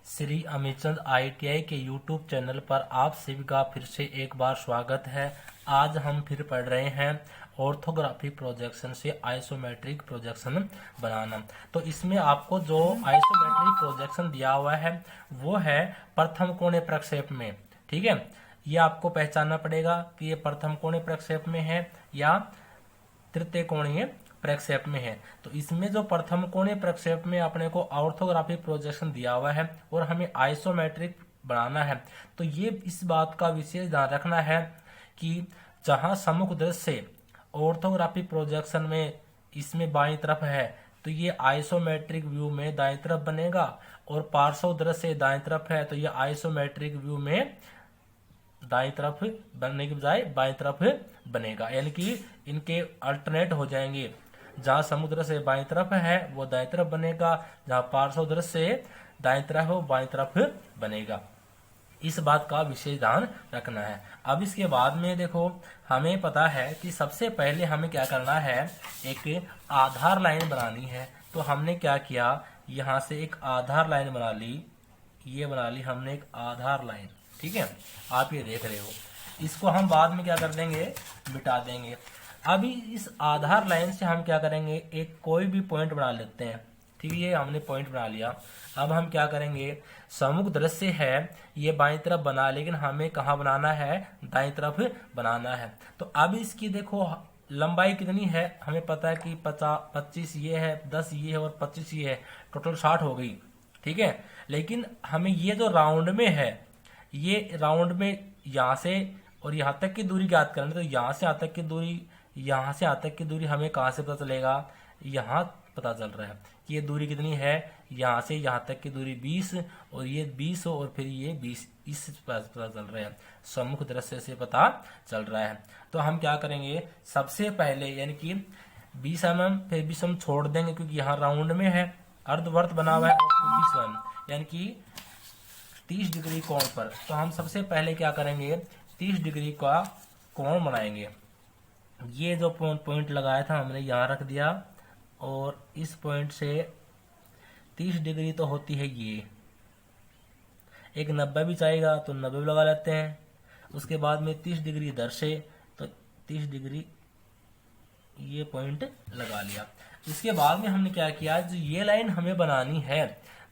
Shri अमितचंद ITI के YouTube channel पर आप सभी का फिर से एक बार स्वागत है। आज हम फिर पढ़ रहे हैं ऑर्थोग्राफिक प्रोजेक्शन से आइसोमेट्रिक प्रोजेक्शन बनाना। तो इसमें आपको जो आइसोमेट्रिक प्रोजेक्शन दिया हुआ है वो है प्रथम कोणीय प्रक्षेप में। ठीक है, ये आपको पहचानना पड़ेगा कि ये प्रथम कोणीय प्रक्षेप में है या तृतीय कोणीय प्रक्षेप में है। तो इसमें जो प्रथम कोणीय प्रक्षेप में अपने को ऑर्थोग्राफिक प्रोजेक्शन दिया हुआ है और हमें आइसोमेट्रिक बनाना है, तो ये इस बात का विशेष ध्यान रखना है कि जहां सम्मुख दृश्य ऑर्थोग्राफिक प्रोजेक्शन में इसमें बाईं तरफ है तो ये आइसोमेट्रिक व्यू में दाईं तरफ बनेगा, और पार्श्व दृश्य दाईं तरफ है तो ये आइसोमेट्रिक व्यू में दाईं तरफ बनने के बजाय बाईं तरफ बनेगा, यानी कि इनके अल्टरनेट हो जाएंगे। जहां समुद्र से बाईं तरफ है वो दाईं तरफ बनेगा, जहां पार्श्व दृश्य से दाईं तरफ वो बाईं तरफ बनेगा। इस बात का विशेष ध्यान रखना है। अब इसके बाद में देखो, हमें पता है कि सबसे पहले हमें क्या करना है, एक आधार लाइन बनानी है। तो हमने क्या किया, यहाँ से एक आधार लाइन बना ली, ये बना ली हमने एक आधार लाइन। ठीक है, आप ये देख रहे हो। इसको हम बाद में क्या कर देंगे, मिटा देंगे। अभी इस आधार लाइन से हम क्या करेंगे, एक कोई भी पॉइंट बना लेते हैं। ठीक है, ये हमने पॉइंट बना लिया। अब हम क्या करेंगे, सम्मुख दृश्य है ये बाईं तरफ बना, लेकिन हमें कहाँ बनाना है, दाईं तरफ बनाना है। तो अब इसकी देखो लंबाई कितनी है, हमें पता है कि 25 ये है, 10 ये है और 25 ये है, टोटल 60 हो गई। ठीक है, लेकिन हमें ये जो राउंड में है, ये राउंड में यहाँ से और यहाँ तक की दूरी ज्ञात करनी। तो यहाँ से यहाँ तक की दूरी, यहाँ से यहाँ तक की दूरी हमें कहाँ से पता चलेगा, यहाँ पता चल रहा है कि ये दूरी कितनी है, यहाँ से यहाँ तक की दूरी 20 और ये 20 और फिर ये 20, इस पता चल रहा है, सम्मुख दृश्य से पता चल रहा है। तो हम क्या करेंगे, सबसे पहले यानी कि 20 mm, फिर 20 हम छोड़ देंगे क्योंकि यहाँ राउंड में है, अर्धवर्त बना हुआ है, और 20 mm यानी कि 30 डिग्री कोण पर। तो हम सबसे पहले क्या करेंगे, 30 डिग्री का कोण बनाएंगे। ये जो पॉइंट लगाया था हमने यहाँ रख दिया, और इस पॉइंट से 30 डिग्री तो होती है ये, एक 90 भी चाहेगा तो 90 भी लगा लेते हैं। उसके बाद में 30 डिग्री इधर से, तो 30 डिग्री ये पॉइंट लगा लिया। इसके बाद में हमने क्या किया, जो ये लाइन हमें बनानी है,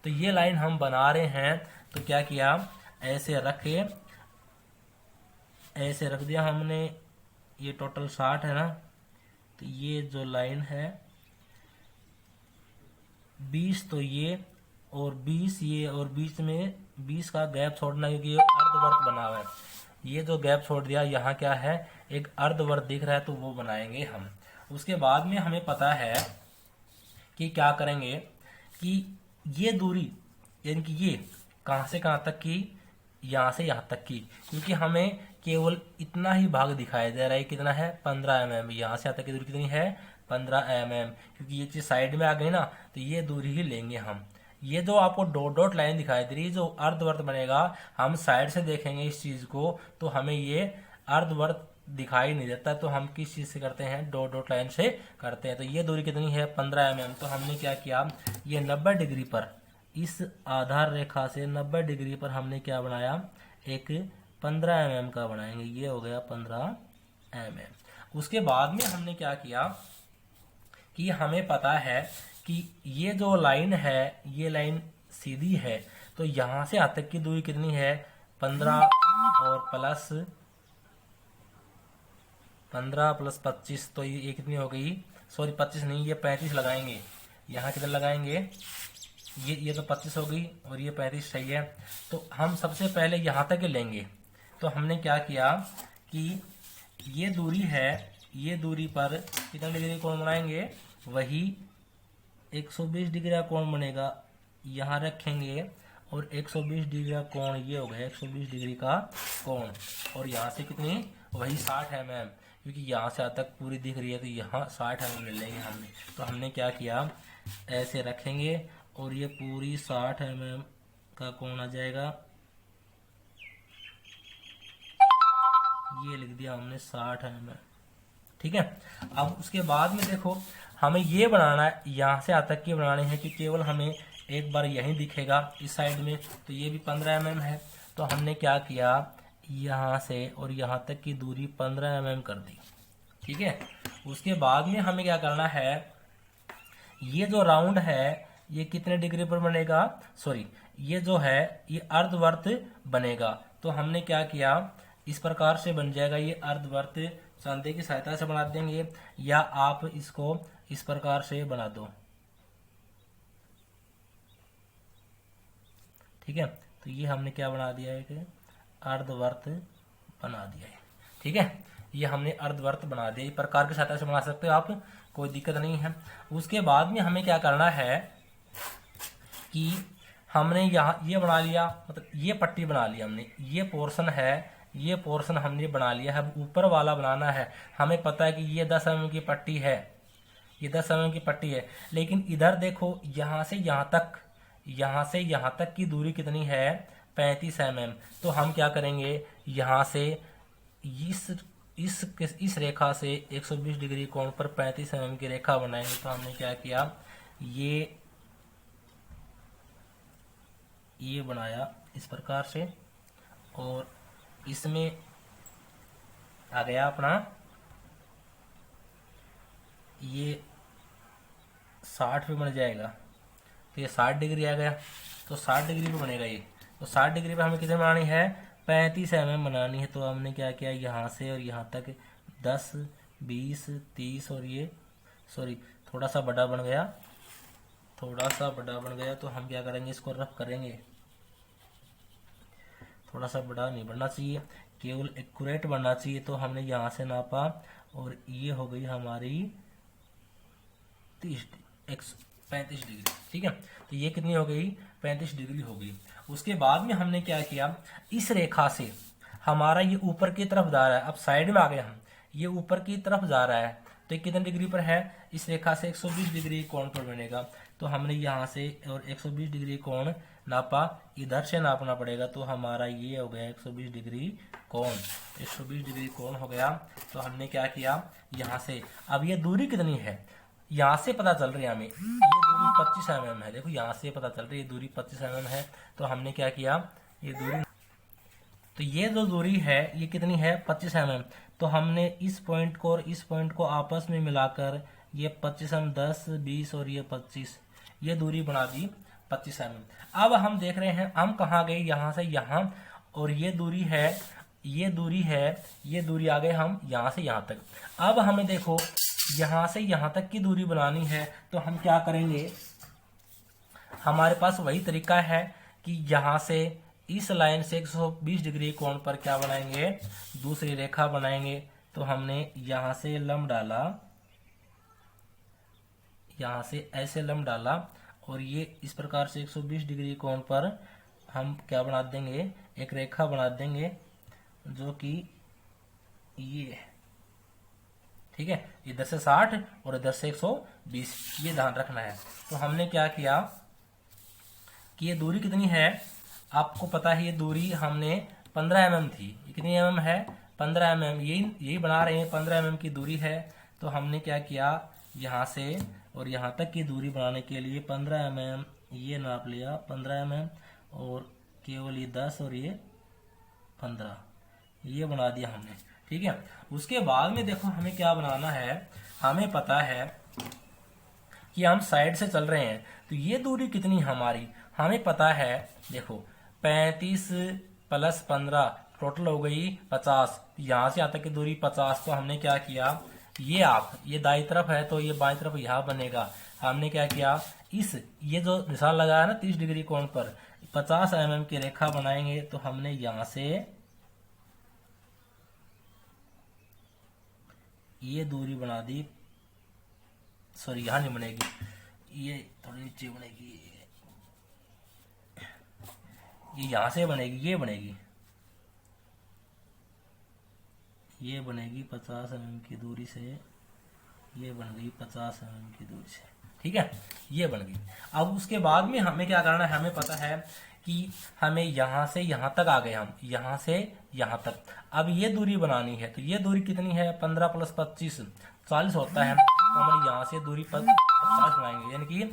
तो ये लाइन हम बना रहे हैं। तो क्या किया, ऐसे रख दिया हमने। ये टोटल 60 है ना, तो ये जो लाइन है 20 तो ये और 20 ये, और बीच में 20 का गैप छोड़ना क्योंकि ये अर्धवर्त बना हुआ है। ये जो गैप छोड़ दिया, यहाँ क्या है, एक अर्धवर्त दिख रहा है, तो वो बनाएंगे हम। उसके बाद में हमें पता है कि क्या करेंगे कि ये दूरी यानी कि ये कहाँ से कहाँ तक की, यहाँ से यहाँ तक की, क्योंकि हमें केवल इतना ही भाग दिखाई दे रहा है, कितना है 15 mm। यहाँ से यहाँ तक की दूरी कितनी है 15 mm, क्योंकि ये चीज साइड में आ गई ना, तो ये दूरी ही लेंगे हम। ये जो आपको डॉट डॉट लाइन दिखाई दे रही है, जो अर्धवर्त बनेगा, हम साइड से देखेंगे इस चीज को तो हमें ये अर्धवर्त दिखाई नहीं देता, तो हम किस चीज से करते हैं, डॉट डॉट लाइन से करते हैं। तो ये दूरी कितनी है 15 mm। तो हमने क्या किया, ये 90 डिग्री पर, इस आधार रेखा से 90 डिग्री पर हमने क्या बनाया, एक 15 mm का बनाएंगे। ये हो गया 15 mm। उसके बाद में हमने क्या किया कि हमें पता है कि ये जो लाइन है, ये लाइन सीधी है, तो यहां से यहाँ तक की दूरी कितनी है 15, और प्लस 15 प्लस 25, तो ये कितनी हो गई, सॉरी 25 नहीं, ये 35 लगाएंगे। यहाँ कितने लगाएंगे, ये तो 25 हो गई और ये 35 सही है। तो हम सबसे पहले यहाँ तक लेंगे। तो हमने क्या किया कि ये दूरी है, ये दूरी पर कितना डिग्री कोण बनाएंगे, वही 120 डिग्री का कोण बनेगा, यहाँ रखेंगे, और 120 डिग्री का कोण ये हो गया 120 डिग्री का कोण, और यहाँ से कितनी, वही 60 mm, क्योंकि यहाँ से तक पूरी दिख रही है, तो यहाँ 60 mm ले लेंगे हमने। तो हमने क्या किया, ऐसे रखेंगे और ये पूरी 60 mm का कोण आ जाएगा, ये लिख दिया हमने 60 mm। ठीक है, अब उसके बाद में देखो हमें ये बनाना है, यहाँ से यहाँ तक की बनानी है कि केवल हमें एक बार यहीं दिखेगा इस साइड में, तो ये भी 15 mm है। तो हमने क्या किया, यहाँ से और यहाँ तक की दूरी 15 mm कर दी। ठीक है, उसके बाद में हमें क्या करना है, ये जो राउंड है ये कितने डिग्री पर बनेगा, सॉरी ये जो है ये अर्धवर्त बनेगा। तो हमने क्या किया, इस प्रकार से बन जाएगा ये अर्धवर्त। सांधे की सहायता से बना देंगे, या आप इसको इस प्रकार से बना दो। ठीक है, तो ये हमने क्या बना दिया है कि अर्धवर्त बना दिया है। ठीक है, ये हमने अर्धवर्त बना दिया। इस प्रकार की सहायता से बना सकते हो आप, कोई दिक्कत नहीं है। उसके बाद में हमें क्या करना है कि हमने यहाँ ये बना लिया, मतलब ये पट्टी बना लिया हमने, ये पोर्शन है, ये पोर्शन हमने बना लिया है। अब ऊपर वाला बनाना है। हमें पता है कि ये 10 mm की पट्टी है, ये 10 mm की पट्टी है, लेकिन इधर देखो यहाँ से यहाँ तक, यहाँ से यहाँ तक की दूरी कितनी है, 35 mm। तो हम क्या करेंगे, यहाँ से इस रेखा से 120 डिग्री कोण पर 35 mm की रेखा बनाएंगे। तो हमने क्या किया, ये बनाया इस प्रकार से, और इसमें आ गया अपना ये 60 पे बन जाएगा। तो ये 60 डिग्री आ गया, तो 60 डिग्री पे बनेगा ये। तो 60 डिग्री पे हमें कितने बनानी है, 35 mm बनानी है। तो हमने क्या किया, यहाँ से और यहाँ तक 10, 20, 30 और ये सॉरी थोड़ा सा बड़ा बन गया, थोड़ा सा बड़ा बन गया। तो हम क्या करेंगे, इसको रफ करेंगे। थोड़ा सा बड़ा नहीं बनना चाहिए, केवल एक्यूरेट बनना चाहिए। तो हमने यहाँ से नापा और ये हो गई हमारी 35 डिग्री। ठीक है, तो ये कितनी हो गई, 35 डिग्री हो गई। उसके बाद में हमने क्या किया, इस रेखा से हमारा ये ऊपर की तरफ जा रहा है। अब साइड में आ गए हम, ये ऊपर की तरफ जा रहा है, तो ये कितने डिग्री पर है, इस रेखा से 120 डिग्री कोण पर बनेगा। तो हमने यहाँ से और 120 डिग्री कोण नापा, इधर से नापना पड़ेगा। तो हमारा ये हो गया 120 डिग्री कोण, 120 डिग्री कोण हो गया। तो हमने क्या किया, यहाँ से अब ये दूरी कितनी है, यहाँ से पता चल रही है हमें, ये दूरी 25 mm है। देखो यहाँ से पता चल रही है दूरी 25 mm है। तो हमने क्या किया, ये दूरी, तो ये जो दूरी है ये कितनी है, 25 mm। तो हमने इस पॉइंट को और इस पॉइंट को आपस में मिलाकर ये 25 mm, 10, 20 और ये 25, ये दूरी बना दी 25 mm। अब हम देख रहे हैं हम कहाँ गए, यहाँ से यहाँ, और ये दूरी है, ये दूरी है, ये दूरी आ गए हम यहाँ से यहाँ तक। अब हमें देखो यहाँ से यहाँ तक की दूरी बनानी है। तो हम क्या करेंगे, हमारे पास वही तरीका है कि यहाँ से इस लाइन से 120 डिग्री कोण पर क्या बनाएंगे, दूसरी रेखा बनाएंगे। तो हमने यहाँ से लंब डाला, यहाँ से ऐसे लंब डाला, और ये इस प्रकार से 120 डिग्री कोण पर हम क्या बना देंगे, एक रेखा बना देंगे जो कि ये है। ठीक है, इधर से 60 और इधर से 120, ये ध्यान रखना है। तो हमने क्या किया कि ये दूरी कितनी है, आपको पता है ये दूरी हमने 15 mm थी, ये कितनी mm है, 15 mm, यही बना रहे हैं, 15 mm की दूरी है। तो हमने क्या किया, यहाँ से और यहाँ तक की दूरी बनाने के लिए 15 mm ये नाप लिया, 15 mm, और केवल ये 10 और ये 15, ये बना दिया हमने। ठीक है, उसके बाद में देखो हमें क्या बनाना है, हमें पता है कि हम साइड से चल रहे हैं। तो ये दूरी कितनी हमारी, हमें पता है, देखो 35 + 15 टोटल हो गई 50, यहाँ से यहाँ तक की दूरी 50। तो हमने क्या किया, ये दाई तरफ है तो ये बाई तरफ यहाँ बनेगा। हमने क्या किया, ये जो निशान लगाया ना 30 डिग्री कोण पर, 50 mm की रेखा बनाएंगे। तो हमने यहाँ से ये दूरी बना दी, सॉरी यहाँ नहीं बनेगी, ये थोड़ी नीचे बनेगी, ये यहाँ से बनेगी, ये बनेगी 50 mm की दूरी से, ये बन गई 50 mm की दूरी से। ठीक है, ये बन गई। अब उसके बाद में हमें क्या करना है, हमें पता है कि हमें यहाँ से यहाँ तक आ गए, हम यहाँ से यहाँ तक। अब ये दूरी बनानी है, तो ये दूरी कितनी है, 15 + 25 40 होता है। तो हम यहाँ से दूरी 50 बनाएंगे, यानी कि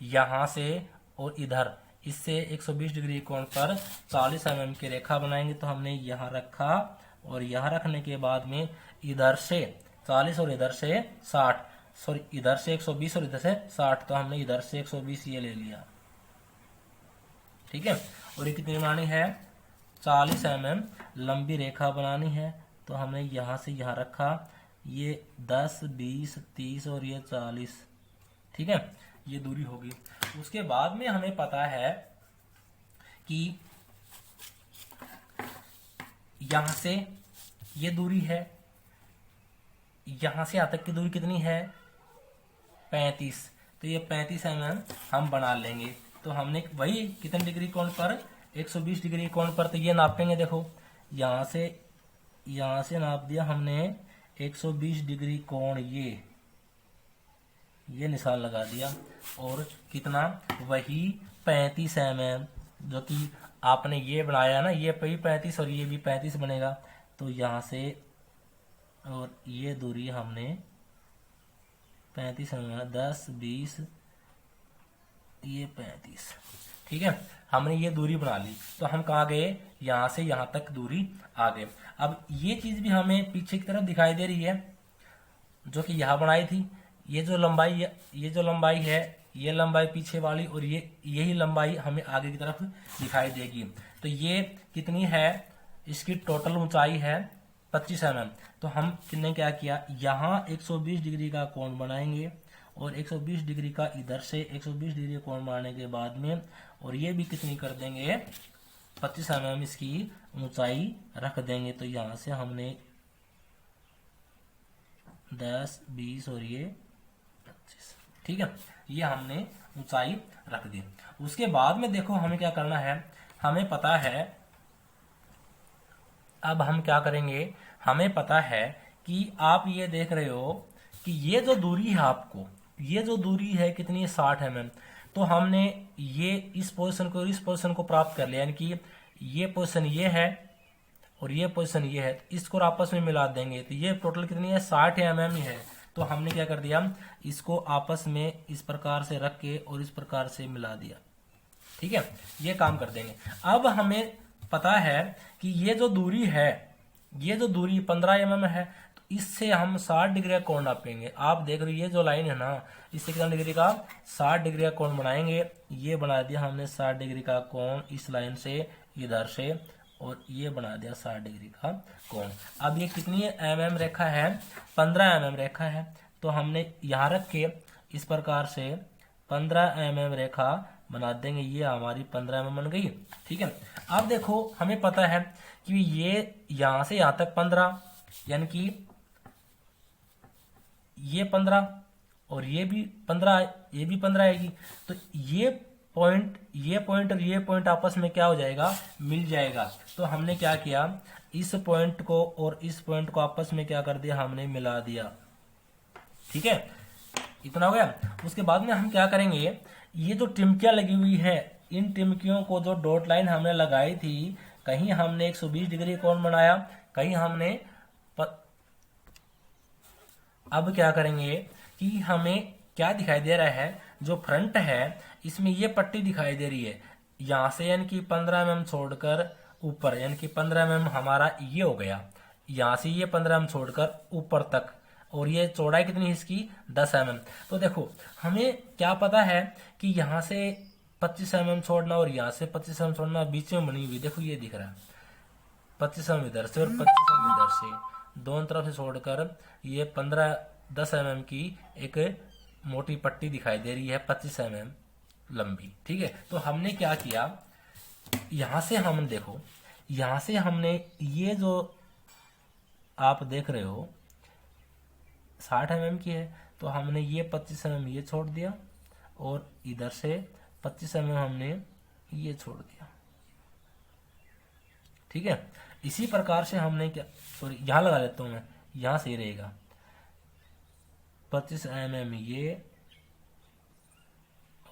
यहाँ से और इधर इससे 120 डिग्री कोण पर 40 mm की रेखा बनाएंगे। तो हमने यहाँ रखा और यहाँ रखने के बाद में इधर से 40 और इधर से 60, सॉरी इधर से 120 और इधर से 60, तो हमने इधर से 120 ये ले लिया। ठीक है, और ये कितनी बनानी है, 40 mm लंबी रेखा बनानी है। तो हमने यहाँ से यहाँ रखा, ये 10, 20, 30 और ये 40। ठीक है, ये दूरी होगी। उसके बाद में हमें पता है कि यहां से ये दूरी है, यहां से यहां तक की दूरी कितनी है, 35। तो ये 35 mm हम बना लेंगे। तो हमने वही कितने डिग्री कोण पर, 120 डिग्री कोण पर। तो ये नापेंगे, देखो यहां से नाप दिया हमने 120 डिग्री कोण, ये निशान लगा दिया। और कितना, वही 35 mm जो कि आपने ये बनाया ना, ये भी 35 और ये भी 35 बनेगा। तो यहाँ से और ये दूरी हमने 35 mm, 10, 20, ये 35। ठीक है, हमने ये दूरी बना ली। तो हम कहाँ गए, यहाँ से यहाँ तक दूरी आ गए। अब ये चीज भी हमें पीछे की तरफ दिखाई दे रही है, जो कि यहाँ बनाई थी। ये जो लंबाई है, ये लंबाई पीछे वाली, और यही लंबाई हमें आगे की तरफ दिखाई देगी। तो ये कितनी है, इसकी टोटल ऊंचाई है 25 mm। तो हम कितने क्या किया, यहाँ 120 डिग्री का कोण बनाएंगे और 120 डिग्री का इधर से 120 डिग्री कोण बनाने के बाद में, और ये भी कितनी कर देंगे, 25 mm इसकी ऊंचाई रख देंगे। तो यहाँ से हमने 10, 20 और ये 25। ठीक है, ये हमने ऊंचाई रख दी। उसके बाद में देखो हमें क्या करना है, हमें पता है, अब हम क्या करेंगे, हमें पता है कि आप ये देख रहे हो कि ये जो दूरी है, आपको ये जो दूरी है कितनी है, 60 mm। तो हमने ये इस पोजीशन को और इस पोजीशन को प्राप्त कर लिया, यानी कि ये पोजीशन ये है और ये पोजीशन ये है, तो इसको आपस में मिला देंगे। तो ये टोटल कितनी है, 60 mm ही है। तो हमने क्या कर दिया, इसको आपस में इस प्रकार से रख के और इस प्रकार से मिला दिया। ठीक है, ये काम कर देंगे। अब हमें पता है कि ये जो दूरी है, ये जो दूरी 15 mm है, तो इससे हम 60 डिग्री का कोण नापेंगे। आप देख रहे हो ये जो लाइन है ना, इससे कितना डिग्री का, 60 डिग्री का कोण बनाएंगे। ये बना दिया हमने 60 डिग्री का कोण इस लाइन से इधर से, और ये बना दिया 60 डिग्री का कोण। अब ये कितनी mm रेखा है, 15 mm रेखा है। तो हमने यहाँ रख के इस प्रकार से 15 mm रेखा बना देंगे। ये हमारी 15 mm बन गई। ठीक है, अब देखो हमें पता है कि ये यहाँ से यहाँ तक 15, यानी कि ये 15 और ये भी 15, ये भी 15 आएगी। तो ये पॉइंट और ये पॉइंट आपस में क्या हो जाएगा, मिल जाएगा। तो हमने क्या किया, इस पॉइंट को और इस पॉइंट को आपस में क्या कर दिया, हमने मिला दिया। ठीक है, इतना हो गया। उसके बाद में हम क्या करेंगे, ये जो टिमकियां लगी हुई है, इन टिमकियों को जो डॉट लाइन हमने लगाई थी, कहीं हमने 120 डिग्री कोण बनाया, कहीं हमने अब क्या करेंगे कि हमें क्या दिखाई दे रहा है, जो फ्रंट है इसमें ये पट्टी दिखाई दे रही है यहाँ से, यानी कि 15 mm छोड़कर ऊपर, यानी कि 15 mm हमारा ये हो गया, यहाँ से ये 15 mm छोड़कर ऊपर तक, और ये चौड़ाई कितनी है इसकी, 10 mm। तो देखो हमें क्या पता है कि यहाँ से 25 mm छोड़ना और यहाँ से 25 mm छोड़ना, बीच में बनी हुई देखो ये दिख रहा है, 25 mm इधर से और 25 mm इधर से, दोनों तरफ से छोड़कर ये 10 mm की एक मोटी पट्टी दिखाई दे रही है, 25 mm लंबी। ठीक है, तो हमने क्या किया, यहां से हम देखो, यहां से हमने ये जो आप देख रहे हो 60 mm की है, तो हमने ये 25 mm ये छोड़ दिया और इधर से 25 mm हमने ये छोड़ दिया। ठीक है, इसी प्रकार से हमने क्या, सॉरी यहां लगा लेता हूं मैं, यहां सही रहेगा, 25 mm ये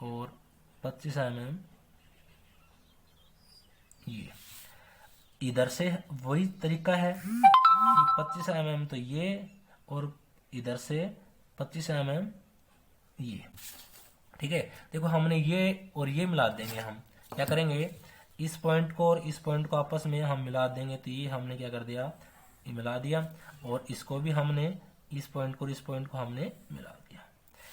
और 25 mm ये, इधर से वही तरीका है कि 25 mm तो ये और इधर से 25 mm ये। ठीक है, देखो हमने ये और ये मिला देंगे। हम क्या करेंगे, इस पॉइंट को और इस पॉइंट को आपस में हम मिला देंगे। तो ये हमने क्या कर दिया, ये मिला दिया, और इसको भी हमने, इस पॉइंट को और इस पॉइंट को हमने मिला दिया।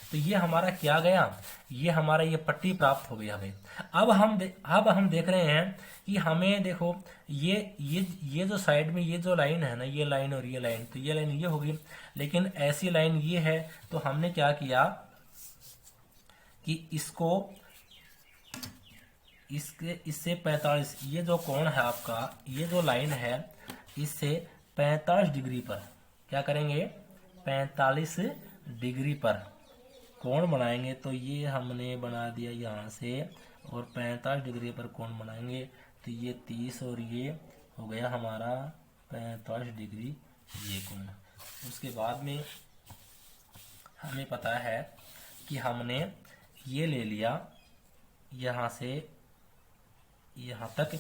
तो ये हमारा क्या गया, ये हमारा ये पट्टी प्राप्त हो गई हमें। अब हम देख रहे हैं कि हमें देखो ये जो साइड में ये जो लाइन है ना, ये लाइन और ये लाइन, तो ये लाइन ये होगी, लेकिन ऐसी लाइन ये है। तो हमने क्या किया कि इसको इससे 45, ये जो कोण है आपका, ये जो लाइन है, इससे 45 डिग्री पर क्या करेंगे, 45 डिग्री पर कोण बनाएंगे। तो ये हमने बना दिया यहाँ से, और 45 डिग्री पर कोण बनाएंगे। तो ये 30 और ये हो गया हमारा 45 डिग्री ये कोण। उसके बाद में हमें पता है कि हमने ये ले लिया यहाँ से यहाँ तक,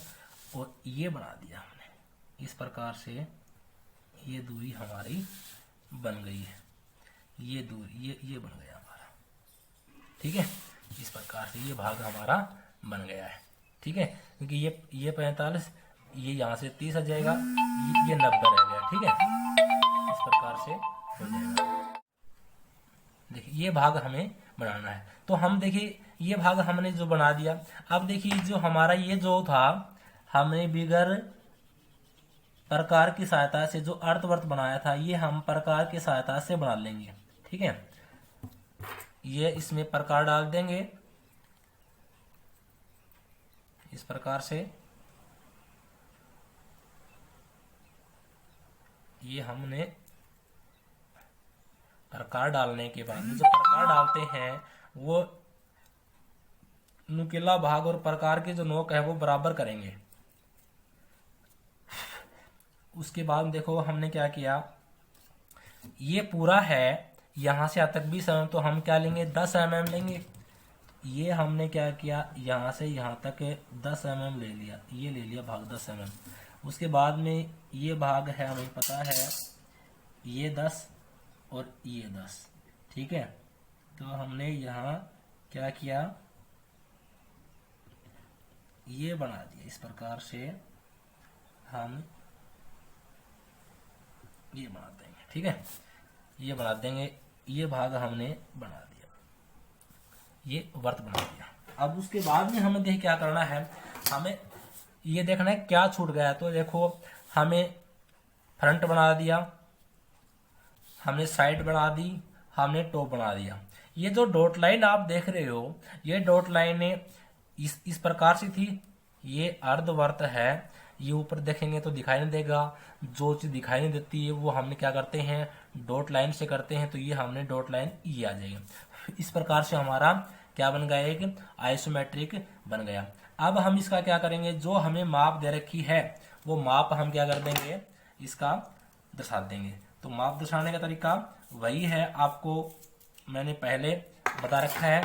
और ये बना दिया हमने। इस प्रकार से ये दूरी हमारी बन गई है, ये दूरी ये बन गया हमारा। ठीक है, इस प्रकार से ये भाग हमारा बन गया है। ठीक है, क्योंकि ये 45, ये यहाँ से 30 आ जाएगा, ये 90 रह गया। ठीक है, इस प्रकार से हो जाएगा। देखिए ये भाग हमें बनाना है। तो हम देखिए ये भाग हमने जो बना दिया। अब देखिए जो हमारा ये जो था, हमने बिगर प्रकार की सहायता से जो अर्धवृत्त बनाया था, ये हम प्रकार की सहायता से बना लेंगे। ठीक है, ये इसमें प्रकार डाल देंगे इस प्रकार से। ये हमने प्रकार डालने के बाद जो प्रकार डालते हैं, वो नुकीला भाग और प्रकार की जो नोक है वो बराबर करेंगे। उसके बाद देखो हमने क्या किया, ये पूरा है यहां से यहाँ तक 20 mm, तो हम क्या लेंगे, 10 mm लेंगे। ये हमने क्या किया, यहां से यहां तक 10 mm ले लिया, ये ले लिया भाग 10 mm। उसके बाद में ये भाग है, हमें पता है ये 10 और ये 10। ठीक है, तो हमने यहाँ क्या किया, ये बना दिया। इस प्रकार से हम ये बना देंगे। ठीक है, ये बना देंगे, ये भाग हमने बना दिया, ये वर्त बना दिया। अब उसके बाद में हमें देख क्या करना है, हमें ये देखना है क्या छूट गया। तो देखो हमें फ्रंट बना दिया, हमने साइड बना दी, हमने टॉप बना दिया। ये जो डॉट लाइन आप देख रहे हो, ये डॉट लाइन इस प्रकार से थी। ये अर्धवर्त है, ये ऊपर देखेंगे तो दिखाई नहीं देगा। जो चीज दिखाई नहीं देती है वो हमने क्या करते हैं, डॉट लाइन से करते हैं। तो ये हमने डॉट लाइन ये आ जाएगी। इस प्रकार से हमारा क्या बन गया, एक आइसोमेट्रिक बन गया। अब हम इसका क्या करेंगे, जो हमें माप दे रखी है वो माप हम क्या कर देंगे, इसका दर्शा देंगे। तो माप दर्शाने का तरीका वही है, आपको मैंने पहले बता रखा है।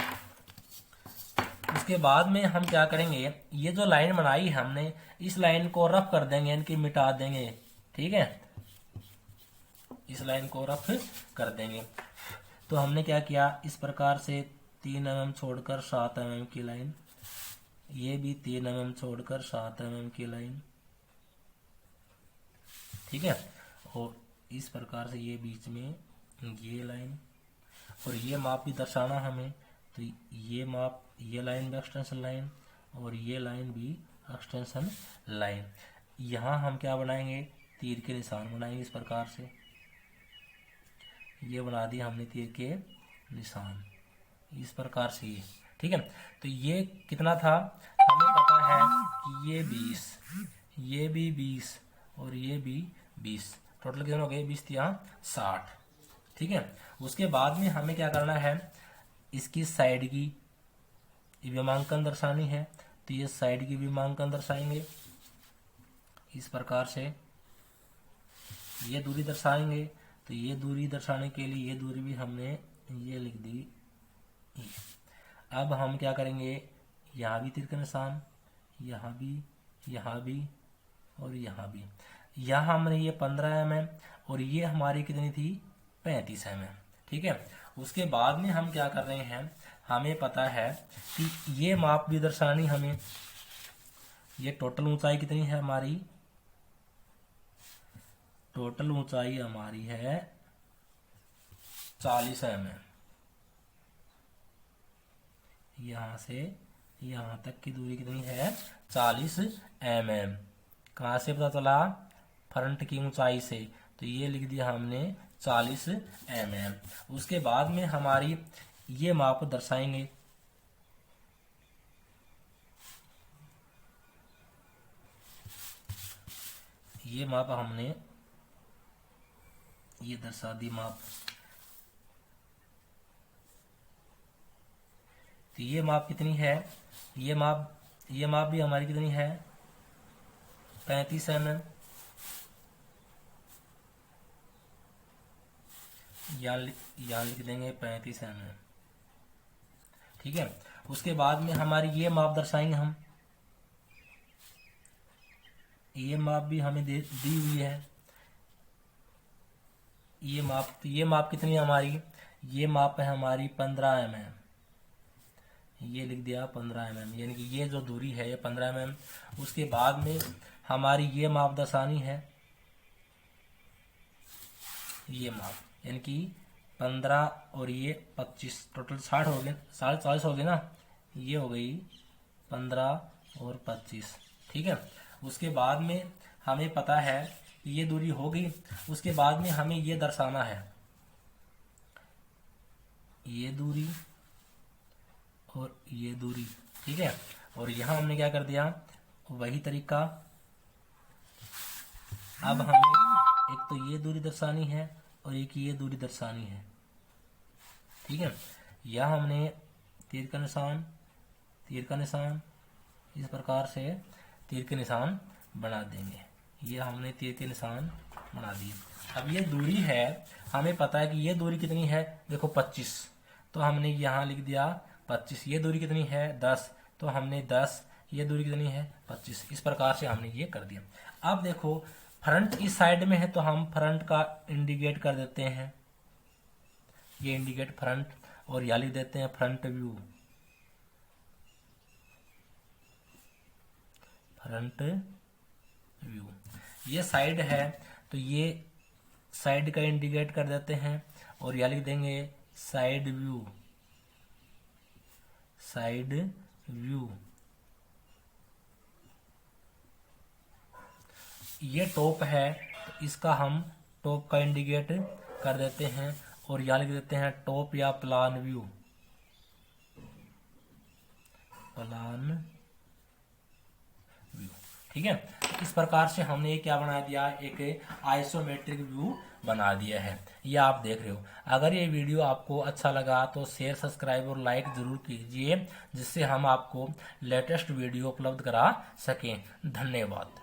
उसके बाद में हम क्या करेंगे, ये जो लाइन बनाई है हमने, इस लाइन को रफ कर देंगे, इनकी मिटा देंगे। ठीक है, इस लाइन को रफ कर देंगे। तो हमने क्या किया, इस प्रकार से 3 mm छोड़कर 7 mm की लाइन, ये भी 3 mm छोड़कर 7 mm की लाइन। ठीक है, और इस प्रकार से ये बीच में ये लाइन, और ये माप भी दर्शाना हमें। तो ये माप, ये लाइन भी एक्सटेंशन लाइन, और ये लाइन भी एक्सटेंशन लाइन। यहाँ हम क्या बनाएंगे, तीर के निशान बनाएंगे। इस प्रकार से ये बना दिया हमने तीर के निशान, इस प्रकार से ये। ठीक है, तो ये कितना था, हमें पता है कि ये 20, ये भी 20 और ये भी 20, टोटल कितने हो गए, 20 यहाँ 60। ठीक है, उसके बाद में हमें क्या करना है, इसकी साइड की विमांकन दर्शानी है। तो ये साइड की विमांकन दर्शाएंगे इस प्रकार से, ये दूरी दर्शाएंगे। तो ये दूरी दर्शाने के लिए ये दूरी भी हमने ये लिख दी। अब हम क्या करेंगे, यहाँ भी तीर का निशान, यहाँ भी और यहाँ भी। यहाँ हमने ये 15 mm और ये हमारी कितनी थी, 35 mm। ठीक है, उसके बाद में हम क्या कर रहे हैं, हमें पता है कि ये माप भी दर्शानी हमें। ये टोटल ऊंचाई कितनी है हमारी, टोटल ऊंचाई हमारी है 40 mm। यहां से यहां तक की दूरी कितनी है, 40 mm। कहां से पता चला, फ्रंट की ऊंचाई से, तो ये लिख दिया हमने 40 mm। उसके बाद में हमारी ये माप दर्शाएंगे, ये माप हमने ये दर्शा दी माप। तो ये माप कितनी है, ये माप भी हमारी कितनी है, 35 mm। यहाँ लिख देंगे 35 mm। ठीक है। उसके बाद में हमारी ये माप दर्शाएंगे हम, ये माप भी हमें दी हुई है। ये माप कितनी है हमारी, ये माप है हमारी 15 mm। ये लिख दिया 15 mm, यानी कि ये जो दूरी है ये 15 mm। उसके बाद में हमारी ये माप दर्शानी है, ये माप, यानी कि 15 और ये 25, टोटल 60 हो गए, 40 हो गए ना, ये हो गई 15 और 25। ठीक है। उसके बाद में हमें पता है कि ये दूरी हो गई। उसके बाद में हमें ये दर्शाना है, ये दूरी और ये दूरी। ठीक है। और यहां हमने क्या कर दिया, वही तरीका। अब हमें एक तो ये दूरी दर्शानी है और एक ये दूरी दर्शानी है। ठीक है। यह हमने तीर का निशान इस प्रकार से तीर के निशान बना देंगे। ये हमने तीर के निशान बना दिए। अब ये दूरी है, हमें पता है कि ये दूरी कितनी है, देखो 25, तो हमने यहाँ लिख दिया 25। ये दूरी कितनी है 10, तो हमने 10। ये दूरी कितनी है 25। इस प्रकार से हमने ये कर दिया। अब देखो फ्रंट इस साइड में है तो हम फ्रंट का इंडिकेट कर देते हैं, ये इंडिकेट फ्रंट, और यहाँ लिख देते हैं फ्रंट व्यू। फ्रंट व्यू ये साइड है तो ये साइड का इंडिकेट कर देते हैं, और यहाँ लिख देंगे साइड व्यू। साइड व्यू ये टॉप है तो इसका हम टॉप का इंडिकेट कर देते हैं, और यहाँ लिख देते हैं टॉप या प्लान व्यू। Plan view. ठीक है। इस प्रकार से हमने क्या बना दिया, एक आइसोमेट्रिक व्यू बना दिया है। ये आप देख रहे हो। अगर ये वीडियो आपको अच्छा लगा तो शेयर, सब्सक्राइब और लाइक जरूर कीजिए, जिससे हम आपको लेटेस्ट वीडियो उपलब्ध करा सकें। धन्यवाद।